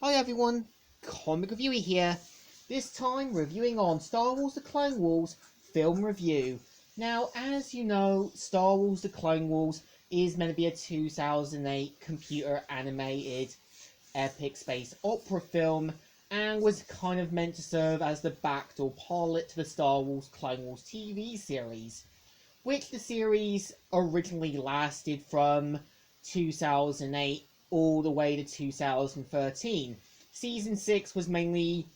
Hi everyone, Comic Reviewer here. This time reviewing on Star Wars The Clone Wars film review. Now, as you know, Star Wars The Clone Wars is meant to be a 2008 computer animated epic space opera film and was kind of meant to serve as the backdoor pilot to the Star Wars Clone Wars TV series, which the series originally lasted from 2008 all the way to 2013. Season 6 was mainly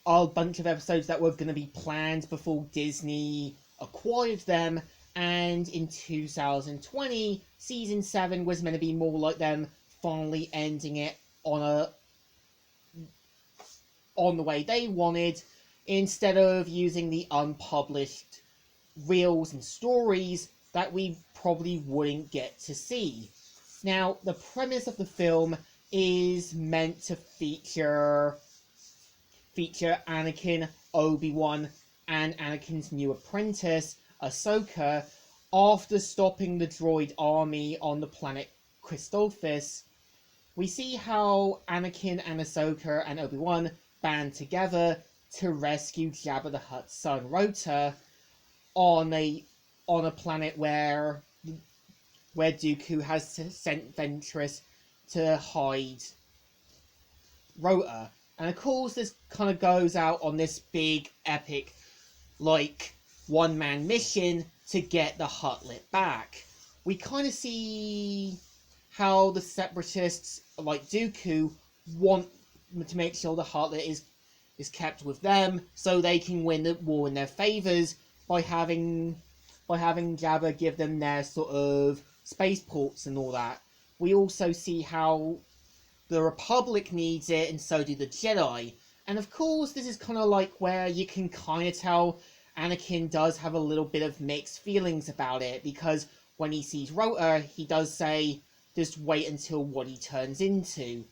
a bunch of episodes that were going to be planned before Disney acquired them, and in 2020, Season 7 was meant to be more like them finally ending it on the way they wanted, instead of using the unpublished reels and stories that we probably wouldn't get to see. Now, the premise of the film is meant to feature Anakin, Obi-Wan, and Anakin's new apprentice, Ahsoka, after stopping the droid army on the planet Christophsis. We see how Anakin and Ahsoka and Obi-Wan band together to rescue Jabba the Hutt's son Rota on a planet where Dooku has sent Ventress to hide Rota. And of course, this kind of goes out on this big, epic, one-man mission to get the Huttlet back. We kind of see how the Separatists, like Dooku, want to make sure the Huttlet is kept with them so they can win the war in their favors by having Jabba give them their sort of spaceports and all that. We also see how the Republic needs it, and so do the Jedi. And of course, this is kind of like where you can kind of tell Anakin does have a little bit of mixed feelings about it, because when he sees Rota, he does say, just wait until what he turns into,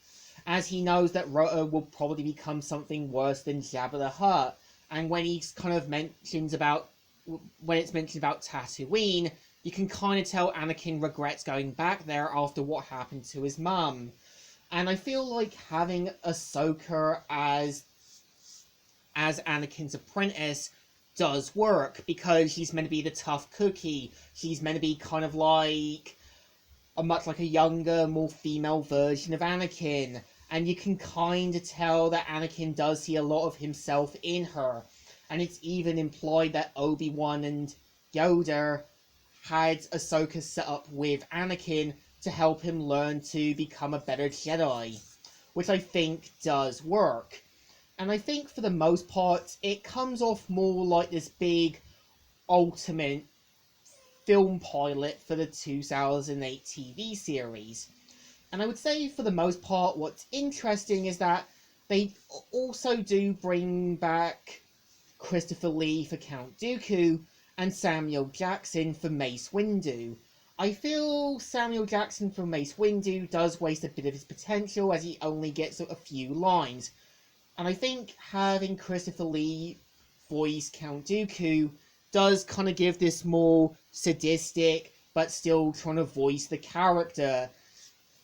as he knows that Rota will probably become something worse than Jabba the Hutt. And when he's kind of mentioned about Tatooine, you can kind of tell Anakin regrets going back there after what happened to his mum. And I feel like having Ahsoka as Anakin's apprentice does work, because she's meant to be the tough cookie. She's meant to be kind of like much like a younger, more female version of Anakin. And you can kind of tell that Anakin does see a lot of himself in her. And it's even implied that Obi-Wan and Yoda had Ahsoka set up with Anakin to help him learn to become a better Jedi, which I think does work. And I think for the most part, it comes off more like this big ultimate film pilot for the 2008 TV series. And I would say for the most part, what's interesting is that they also do bring back Christopher Lee for Count Dooku and Samuel Jackson for Mace Windu. I feel Samuel Jackson for Mace Windu does waste a bit of his potential, as he only gets a few lines. And I think having Christopher Lee voice Count Dooku does kind of give this more sadistic, but still trying to voice the character,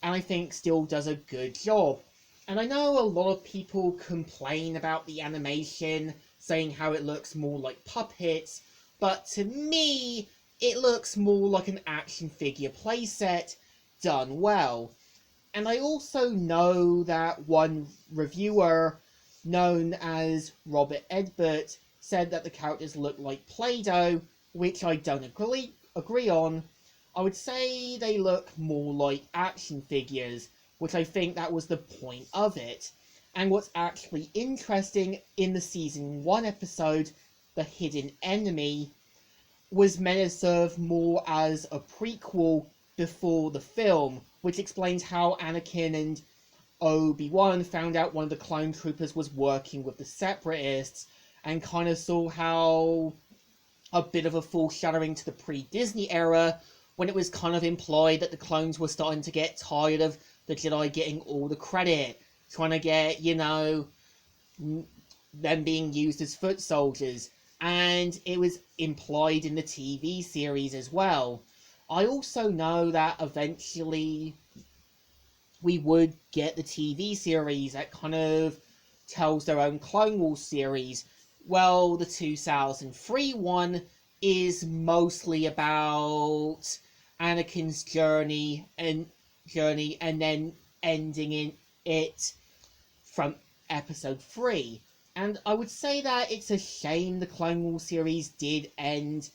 and I think still does a good job. And I know a lot of people complain about the animation, saying how it looks more like puppets, but to me, it looks more like an action figure playset done well. And I also know that one reviewer, known as Robert Edbert, said that the characters look like Play-Doh, which I don't agree on. I would say they look more like action figures, which I think that was the point of it. And what's actually interesting, in the Season 1 episode, The Hidden Enemy, was meant to serve more as a prequel before the film, which explains how Anakin and Obi-Wan found out one of the clone troopers was working with the Separatists, and kind of saw how a bit of a foreshadowing to the pre-Disney era, when it was kind of implied that the clones were starting to get tired of the Jedi getting all the credit, trying to get, them being used as foot soldiers. And it was implied in the TV series as well. I also know that eventually we would get the TV series that kind of tells their own Clone Wars series. Well, the 2003 one is mostly about Anakin's journey and then ending in it from episode 3. And I would say that it's a shame the Clone Wars series did end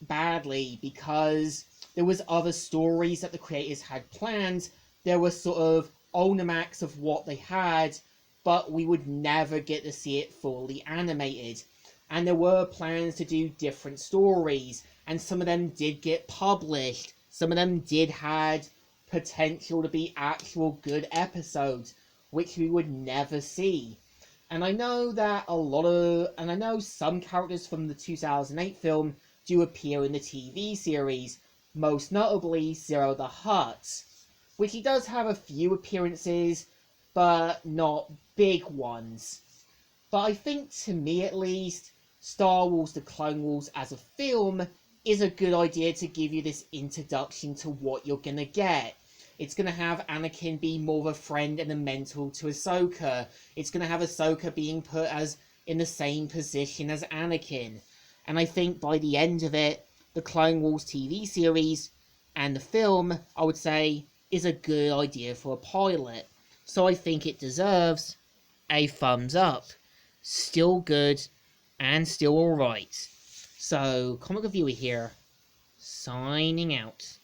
badly, because there was other stories that the creators had planned. There were sort of onomaks of what they had, but we would never get to see it fully animated. And there were plans to do different stories, and some of them did get published. Some of them did had potential to be actual good episodes, which we would never see. And I know that I know some characters from the 2008 film do appear in the TV series, most notably Zero the Hutt, which he does have a few appearances, but not big ones. But I think, to me at least, Star Wars The Clone Wars as a film is a good idea to give you this introduction to what you're gonna get. It's gonna have Anakin be more of a friend and a mentor to Ahsoka. It's gonna have Ahsoka being put as in the same position as Anakin. And I think by the end of it, the Clone Wars TV series and the film, I would say, is a good idea for a pilot. So I think it deserves a thumbs up. Still good and still alright. So, Comic Reviewer here, signing out.